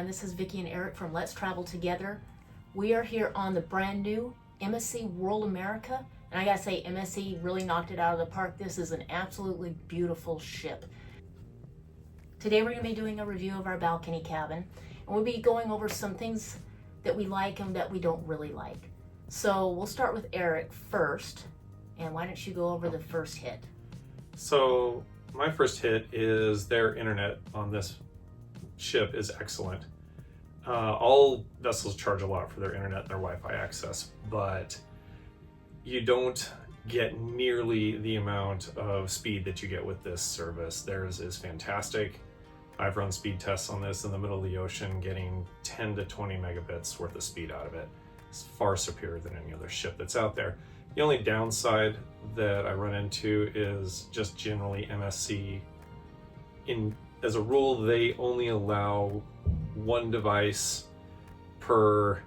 everyone. This is Vicki and Eric from Let's Travel Together. We are here on the brand new MSC World America. And I gotta say, MSC really knocked it out of the park. This is an absolutely beautiful ship. Today we're gonna be doing a review of our balcony cabin. And we'll be going over some things that we like and that we don't really like. So we'll start with Eric first. And why don't you go over the first hit? So my first hit is their internet on this ship is excellent. All vessels charge a lot for their internet and their Wi-Fi access, but you don't get nearly the amount of speed that you get with this service. Theirs is fantastic. I've run speed tests on this in the middle of the ocean, getting 10 to 20 megabits worth of speed out of it. It's far superior than any other ship that's out there. The only downside that I run into is just generally MSC. As a rule, they only allow one device per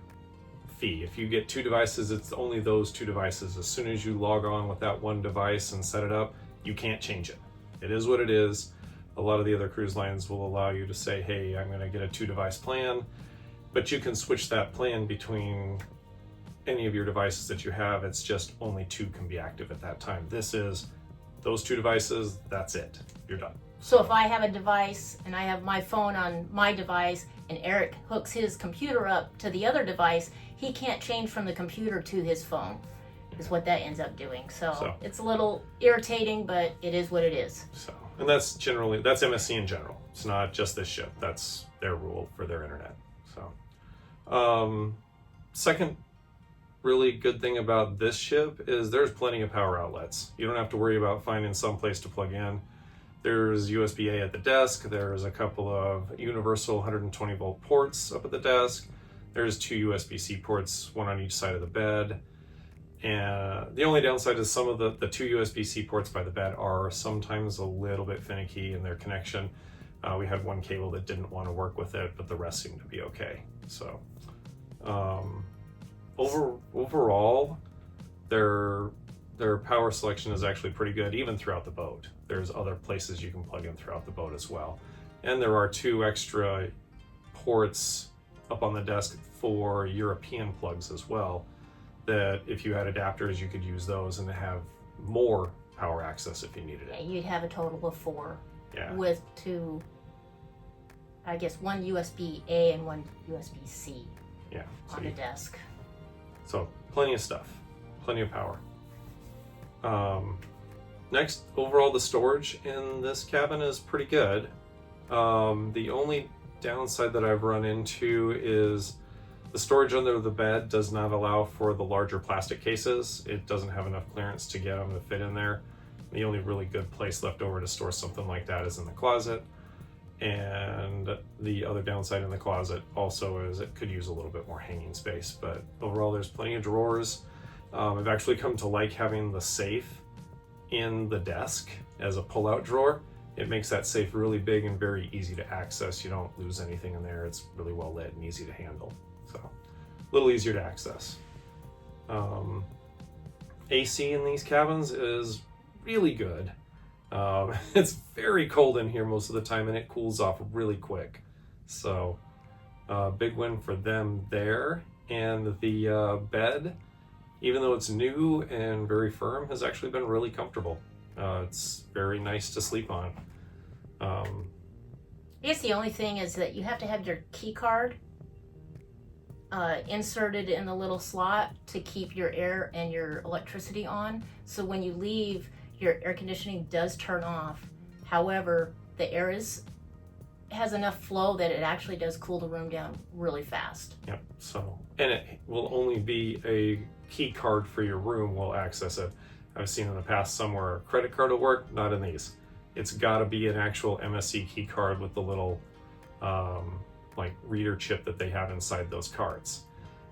fee. If you get two devices, it's only those two devices. As soon as you log on with that one device and set it up, you can't change it. It is what it is. A lot of the other cruise lines will allow you to say, hey, I'm going to get a 2-device plan, but you can switch that plan between any of your devices that you have. It's just only 2 can be active at that time. This is those 2 devices, that's it. You're done. So if I have a device and I have my phone on my device and Eric hooks his computer up to the other device, he can't change from the computer to his phone, is what that ends up doing. So it's a little irritating, but it is what it is. And that's MSC in general. It's not just this ship. That's their rule for their internet. Second really good thing about this ship is there's plenty of power outlets. You don't have to worry about finding some place to plug in. There's USB-A at the desk. There's a couple of universal 120 volt ports up at the desk. There's 2 USB-C ports, one on each side of the bed. And the only downside is some of the 2 USB-C ports by the bed are sometimes a little bit finicky in their connection. We had one cable that didn't want to work with it, but the rest seemed to be okay. So overall, their power selection is actually pretty good, even throughout the boat. There's other places you can plug in throughout the boat as well. And there are 2 extra ports up on the desk for European plugs as well, that if you had adapters, you could use those and have more power access if you needed it. Yeah, you'd have a total of 4 with 2, I guess 1 USB-A and 1 USB-C on the desk. So plenty of stuff, plenty of power. Next, overall the storage in this cabin is pretty good. The only downside that I've run into is the storage under the bed does not allow for the larger plastic cases. It doesn't have enough clearance to get them to fit in there. The only really good place left over to store something like that is in the closet. And the other downside in the closet also is it could use a little bit more hanging space, but overall there's plenty of drawers. I've actually come to like having the safe in the desk as a pull-out drawer. It makes that safe really big and very easy to access. You don't lose anything in there. It's really well lit and easy to handle. So a little easier to access. AC in these cabins is really good. It's very cold in here most of the time and it cools off really quick. So big win for them there. And the bed, even though it's new and very firm, has actually been really comfortable. It's very nice to sleep on. I guess the only thing is that you have to have your key card inserted in the little slot to keep your air and your electricity on. So when you leave, your air conditioning does turn off. However, the air has enough flow that it actually does cool the room down really fast. Yep. And it will only be a key card for your room will access it. I've seen in the past somewhere a credit card will work, not in these. It's got to be an actual MSC key card with the little like reader chip that they have inside those cards.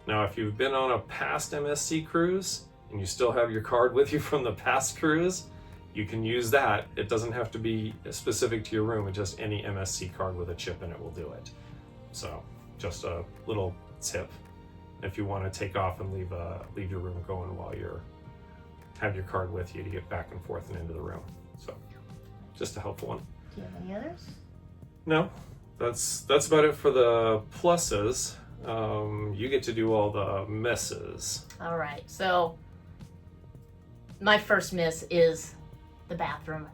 Now, if you've been on a past MSC cruise and you still have your card with you from the past cruise, you can use that. It doesn't have to be specific to your room. It's just any MSC card with a chip in it will do it. So just a little tip if you want to take off and leave your room going while you're have your card with you to get back and forth and into the room. So just a helpful one. Do you have any others? No, that's about it for the pluses. You get to do all the misses. All right, so my first miss is the bathroom,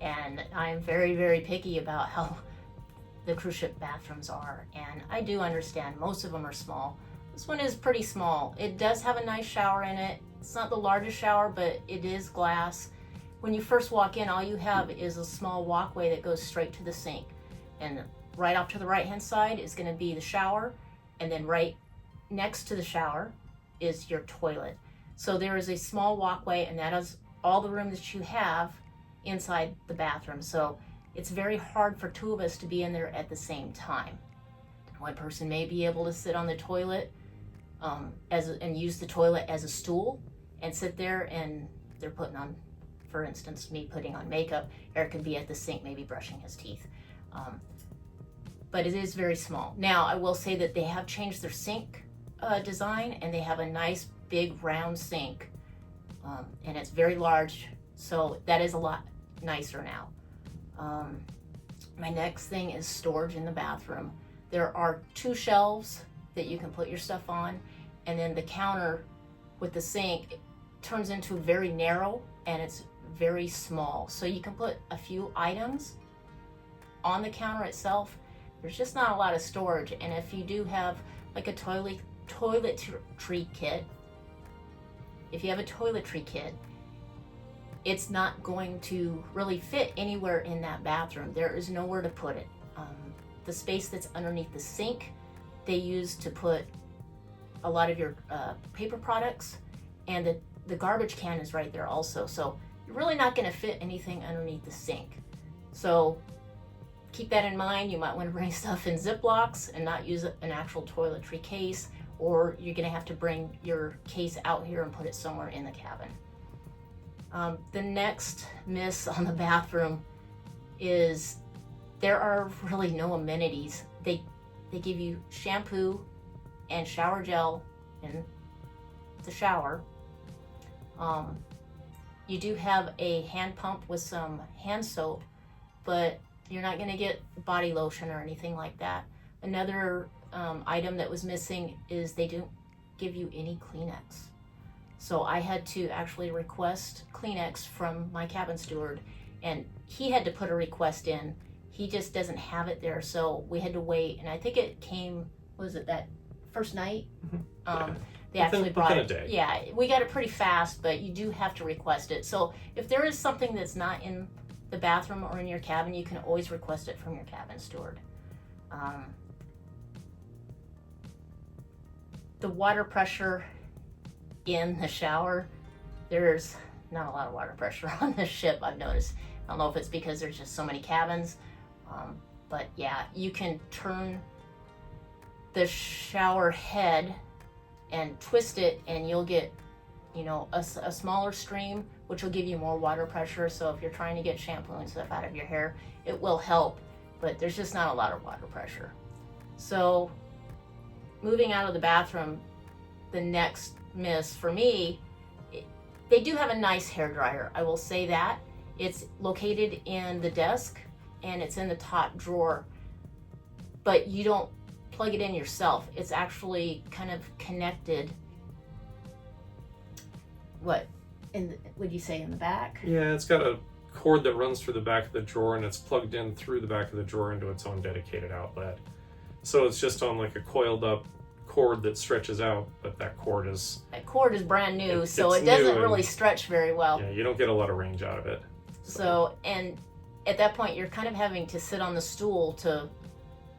and I'm very, very picky about how the cruise ship bathrooms are, and I do understand most of them are small. This one is pretty small. It does have a nice shower in it. It's not the largest shower, but it is glass. When you first walk in, all you have is a small walkway that goes straight to the sink, and right off to the right hand side is going to be the shower, and then right next to the shower is your toilet. So there is a small walkway, and that is all the room that you have inside the bathroom. So it's very hard for two of us to be in there at the same time. One person may be able to sit on the toilet and use the toilet as a stool and sit there, and they're putting on, for instance, me putting on makeup. Eric could be at the sink maybe brushing his teeth. But it is very small. Now, I will say that they have changed their sink design, and they have a nice big round sink, and it's very large, so that is a lot nicer now. My next thing is storage in the bathroom. There are 2 shelves that you can put your stuff on, and then the counter with the sink turns into very narrow, and it's very small, so you can put a few items on the counter itself. There's just not a lot of storage, and if you do have like a toiletry kit, if you have a toiletry kit, it's not going to really fit anywhere in that bathroom. There is nowhere to put it. The space that's underneath the sink, they use to put a lot of your paper products, and the garbage can is right there also. So you're really not going to fit anything underneath the sink. So keep that in mind. You might want to bring stuff in Ziplocs and not use an actual toiletry case, or you're going to have to bring your case out here and put it somewhere in the cabin. The next miss on the bathroom is there are really no amenities. They give you shampoo and shower gel in the shower. You do have a hand pump with some hand soap, but you're not going to get body lotion or anything like that. Another item that was missing is they don't give you any Kleenex. So I had to actually request Kleenex from my cabin steward, and he had to put a request in. He just doesn't have it there, so we had to wait. And I think it came, was it that first night? Yeah. They actually brought within it. a day. Yeah, we got it pretty fast, but you do have to request it. So if there is something that's not in the bathroom or in your cabin, you can always request it from your cabin steward. The water pressure in the shower, there's not a lot of water pressure on this ship, I've noticed. I don't know if it's because there's just so many cabins, but yeah, you can turn the shower head and twist it, and you'll get, a smaller stream, which will give you more water pressure. So if you're trying to get shampoo and stuff out of your hair, it will help, but there's just not a lot of water pressure. So moving out of the bathroom, the next miss for me, they do have a nice hair dryer. I will say that. It's located in the desk, and it's in the top drawer, but you don't plug it in yourself. It's actually kind of connected. Would you say in the back? Yeah, it's got a cord that runs through the back of the drawer, and it's plugged in through the back of the drawer into its own dedicated outlet. So it's just on like a coiled up cord that stretches out, but that cord is brand new, so it doesn't really stretch very well. Yeah, you don't get a lot of range out of it. So, and at that point, you're kind of having to sit on the stool to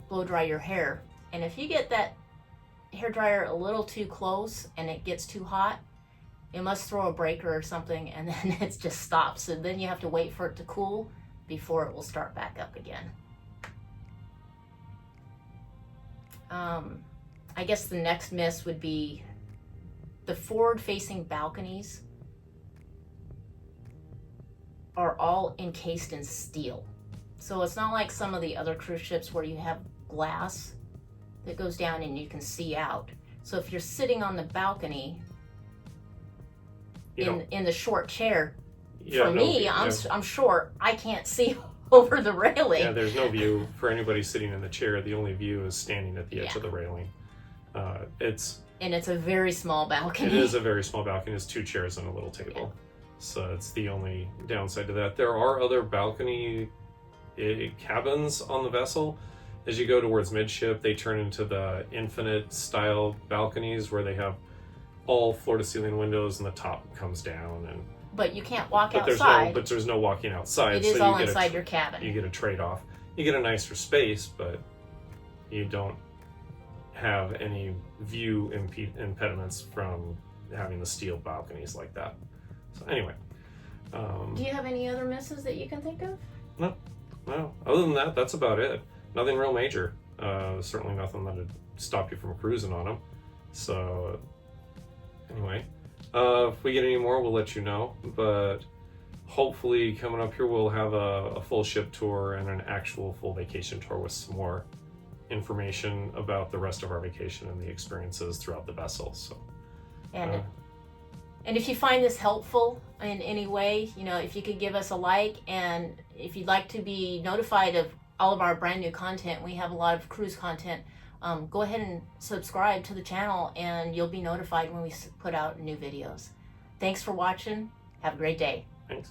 blow dry your hair. And if you get that hair dryer a little too close and it gets too hot, you must throw a breaker or something, and then it just stops. And then you have to wait for it to cool before it will start back up again. I guess the next miss would be the forward-facing balconies are all encased in steel. So it's not like some of the other cruise ships where you have glass that goes down and you can see out. So if you're sitting on the balcony in the short chair, I'm short, I can't see over the railing. Yeah, there's no view for anybody sitting in the chair. The only view is standing at the edge of the railing. And it's a very small balcony. It is a very small balcony. It's 2 chairs and a little table. So it's the only downside to that. There are other balcony cabins on the vessel. As you go towards midship, they turn into the infinite style balconies where they have all floor-to-ceiling windows and the top comes down. But you can't walk But outside. there's no walking outside. It is all inside your cabin. You get a trade-off. You get a nicer space, but you don't have any view impediments from having the steel balconies like that. So anyway. Do you have any other misses that you can think of? No. Other than that, that's about it. Nothing real major. Certainly nothing that would stop you from cruising on them. So anyway, if we get any more, we'll let you know. But hopefully coming up here, we'll have a full ship tour and an actual full vacation tour with some more information about the rest of our vacation and the experiences throughout the vessel. So, and if you find this helpful in any way, if you could give us a like, and if you'd like to be notified of all of our brand new content, we have a lot of cruise content. Go ahead and subscribe to the channel, and you'll be notified when we put out new videos. Thanks for watching. Have a great day. Thanks.